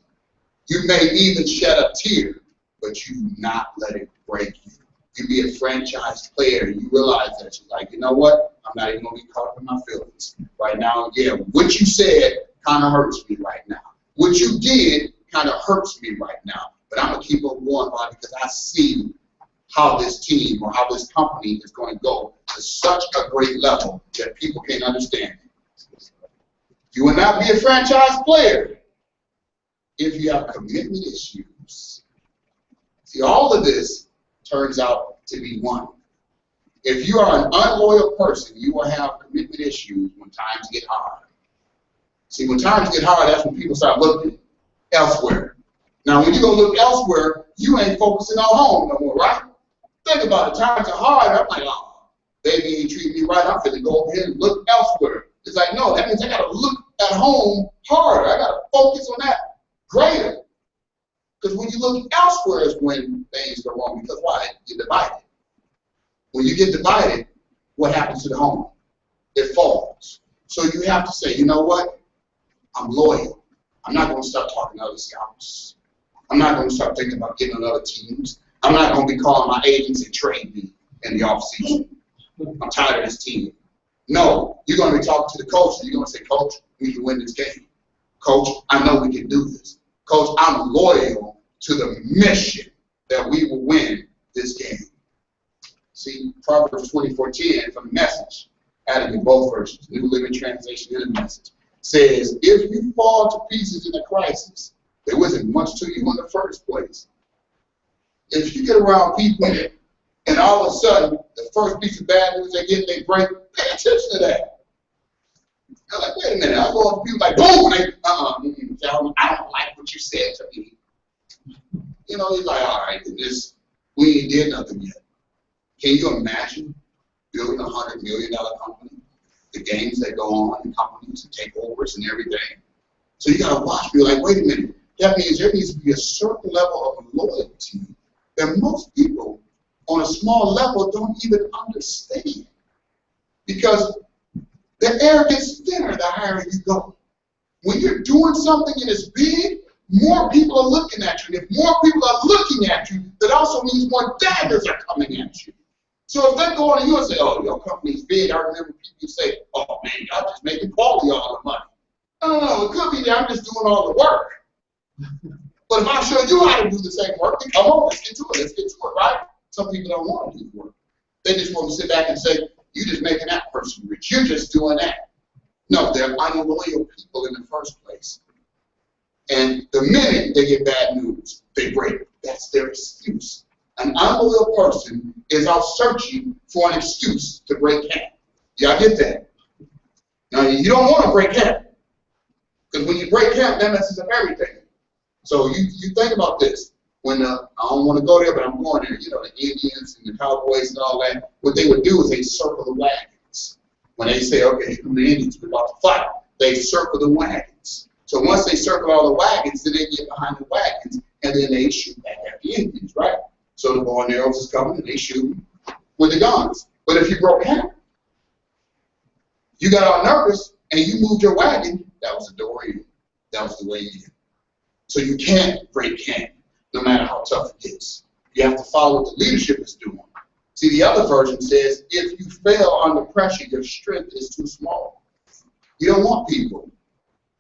You may even shed a tear, but you do not let it break you. You be a franchise player, and you realize that you're like, you know what? I'm not even going to be caught up in my feelings. Right now, yeah, what you said kind of hurts me right now. What you did kind of hurts me right now. But I'm going to keep on going on because I see how this team or how this company is going to go to such a great level that people can't understand it. You will not be a franchise player if you have commitment issues. See, all of this turns out to be one. If you are an unloyal person, you will have commitment issues when times get hard. See, when times get hard, that's when people start looking elsewhere. Now, when you go look elsewhere, you ain't focusing on home no more, right? Think about it. Times are hard. I'm like, oh, baby ain't treating me right. I'm finna go over here and look elsewhere. It's like, no, that means I got to look at home harder. I got to focus on that greater. Because when you look elsewhere is when things go wrong. Because why? You're divided. When you get divided, what happens to the home? It falls. So you have to say, you know what? I'm loyal. I'm not going to start talking to other scouts. I'm not going to start thinking about getting on other teams. I'm not going to be calling my agents and trade me in the offseason. I'm tired of this team. No, you're going to be talking to the coach, and you're going to say, Coach, we can win this game. Coach, I know we can do this. Coach, I'm loyal to the mission that we will win this game. See, Proverbs 24:10 from the Message, added in both versions, New Living Translation and the Message, says, if you fall to pieces in a crisis, there wasn't much to you in the first place. If you get around people and all of a sudden, the first piece of bad news they get, they break, pay attention to that. I'm like, wait a minute, I'm going to people like, boom, and they, I don't like what you said to me. You know, he's like, all right, we ain't did nothing yet. Can you imagine building a $100 million company? The games that go on in companies and takeovers and everything. So you got to watch, be like, wait a minute, that means there needs to be a certain level of loyalty that most people on a small level don't even understand. Because the air gets thinner the higher you go. When you're doing something and it's big, more people are looking at you. And if more people are looking at you, that also means more daggers are coming at you. So if they go on to you and say, oh, your company's big, I remember people say, oh, man, y'all just making quality all the money. No, it could be that I'm just doing all the work. But if I show you how to do the same work, then come on, let's get to it, right? Some people don't want to do the work. They just want to sit back and say, you're just making that person rich. You're just doing that. No, they're unloyal people in the first place. And the minute they get bad news, they break. That's their excuse. An unloyal person is out searching for an excuse to break camp. Y'all get that? Now, you don't want to break camp. Because when you break camp, that messes up everything. So you think about this. When I don't want to go there, but I'm going there. You know, the Indians and the Cowboys and all that, what they would do is they circle the wagons. When they say, okay, here come the Indians, we're about to fight, they circle the wagons. So once they circle all the wagons, then they get behind the wagons, and then they shoot back at the Indians, right? So the bow and arrows is coming, and they shoot with the guns. But if you broke camp, you got all nervous, and you moved your wagon, that was the door in. That was the way in. So you can't break camp, no matter how tough it is. You have to follow what the leadership is doing. See, the other version says, if you fail under pressure, your strength is too small. You don't want people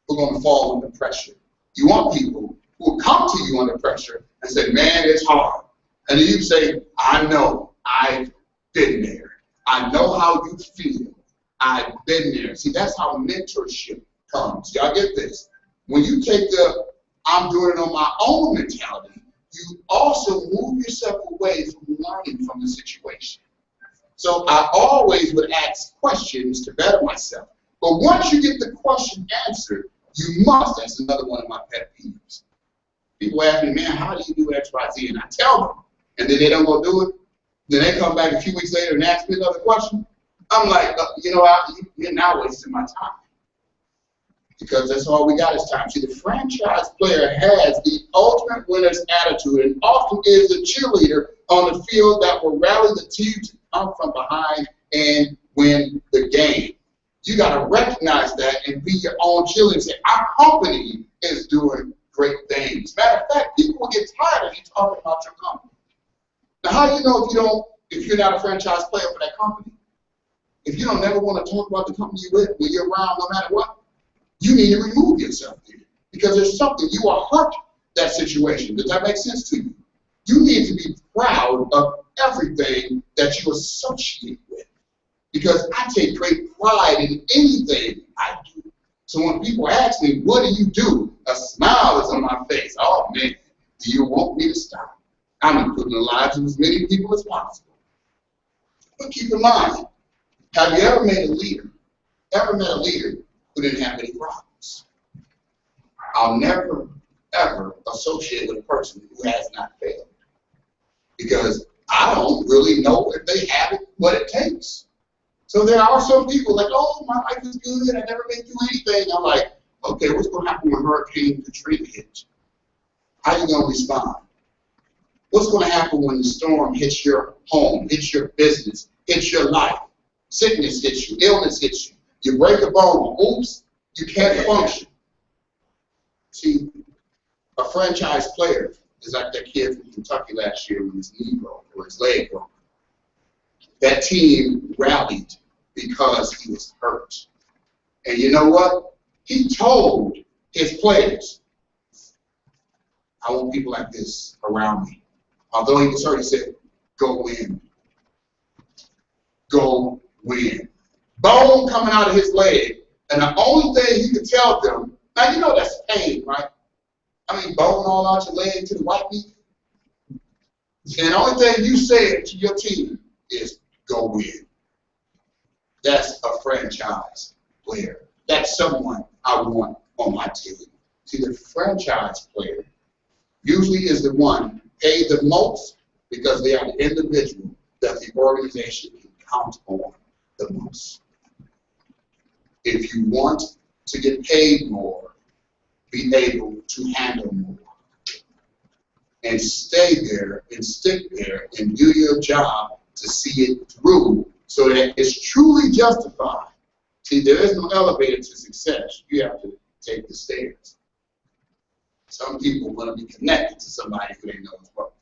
who are going to fall under pressure. You want people who will come to you under pressure and say, man, it's hard. And then you say, I know, I've been there. I know how you feel. I've been there. See, that's how mentorship comes. Y'all get this? When you take the I'm doing it on my own mentality, you also move yourself away from learning from the situation. So I always would ask questions to better myself. But once you get the question answered, you must, that's another one of my pet peeves. People ask me, man, how do you do X, Y, Z? And I tell them, and then they don't go do it. Then they come back a few weeks later and ask me another question. I'm like, you know, you're now wasting my time. Because that's all we got is time. See, the franchise player has the ultimate winner's attitude and often is the cheerleader on the field that will rally the team to come from behind and win the game. You got to recognize that and be your own cheerleader and say, our company is doing great things. Matter of fact, people will get tired of you talking about your company. Now, how do you know if you're not a franchise player for that company? If you don't never want to talk about the company you're with when you're around, no matter what, you need to remove yourself there because there's something you are hurt that situation. Does that make sense to you? You need to be proud of everything that you associate with because I take great pride in anything I do. So when people ask me, what do you do? A smile is on my face. Oh man, do you want me to stop? I'm improving the lives of as many people as possible. But keep in mind, have you ever met a leader who didn't have any problems? I'll never, ever associate with a person who has not failed because I don't really know if they have it, what it takes. So there are some people like, oh, my life is good, I never been through anything. I'm like, okay, what's going to happen when Hurricane Katrina hits? How are you going to respond? What's going to happen when the storm hits your home, hits your business, hits your life? Sickness hits you, illness hits you. You break a bone, oops, you can't function. See, a franchise player is like that kid from Kentucky last year with his knee broke or his leg broke. That team rallied because he was hurt. And you know what? He told his players, I want people like this around me. Although he was hurt, he said, go win. Go win. Bone coming out of his leg, and the only thing he could tell them, now you know that's pain, right? I mean, bone all out your leg to the white meat. And the only thing you say to your team is go win. That's a franchise player. That's someone I want on my team. See, the franchise player usually is the one paid the most because they are the individual that the organization can count on the most. If you want to get paid more, be able to handle more. And stay there and stick there and do your job to see it through so that it's truly justified. See, there is no elevator to success. You have to take the stairs. Some people want to be connected to somebody who they know is wealthy,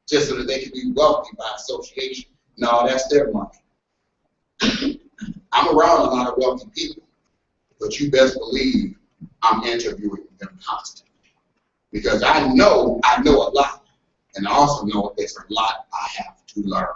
just so that they can be wealthy by association. No, that's their money. I'm around a lot of wealthy people, but you best believe I'm interviewing them constantly. Because I know a lot, and I also know there's a lot I have to learn.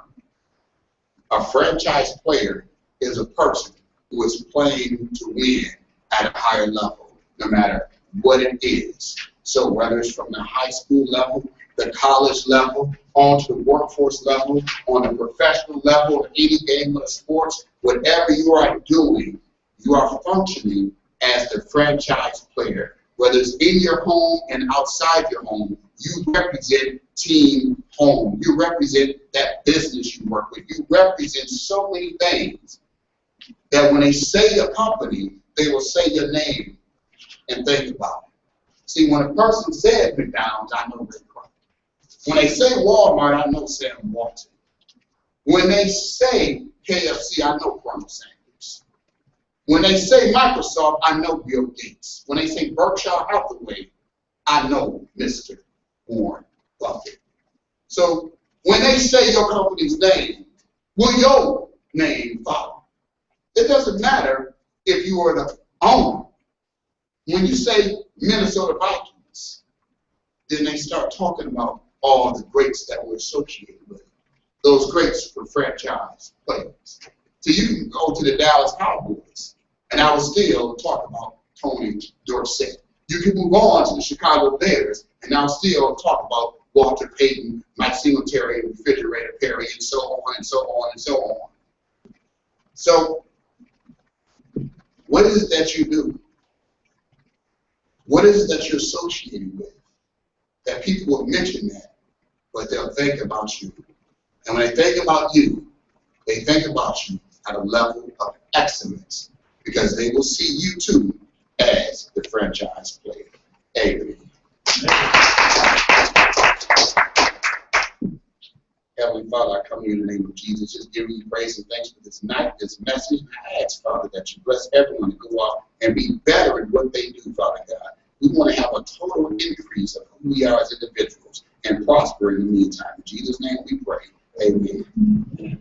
A franchise player is a person who is playing to win at a higher level, no matter what it is. So whether it's from the high school level, the college level, on to the workforce level, on the professional level, any game of sports, whatever you are doing, you are functioning as the franchise player. Whether it's in your home and outside your home, you represent Team Home. You represent that business you work with. You represent so many things that when they say a company, they will say your name and think about it. See, when a person says McDonald's, I know Ray Kroc. When they say Walmart, I know Sam Walton. When they say KFC, I know Colonel Sanders. When they say Microsoft, I know Bill Gates. When they say Berkshire Hathaway, I know Mr. Warren Buffett. So when they say your company's name, will your name follow? It doesn't matter if you are the owner. When you say Minnesota Vikings, then they start talking about all the greats that we're associated with. Those greats were franchise players. So you can go to the Dallas Cowboys, and I will still talk about Tony Dorsett. You can move on to the Chicago Bears, and I'll still talk about Walter Payton, Mike Singletary, Refrigerator Perry, and so on and so on and so on. So, what is it that you do? What is it that you're associated with? That people will mention that, but they'll think about you. And when they think about you, they think about you at a level of excellence, because they will see you too as the franchise player. Amen. Heavenly Father, I come to you in the name of Jesus, just giving you praise and thanks for this night, this message. I ask, Father, that you bless everyone to go out and be better at what they do, Father God. We want to have a total increase of who we are as individuals and prosper in the meantime. In Jesus' name we pray. Amen.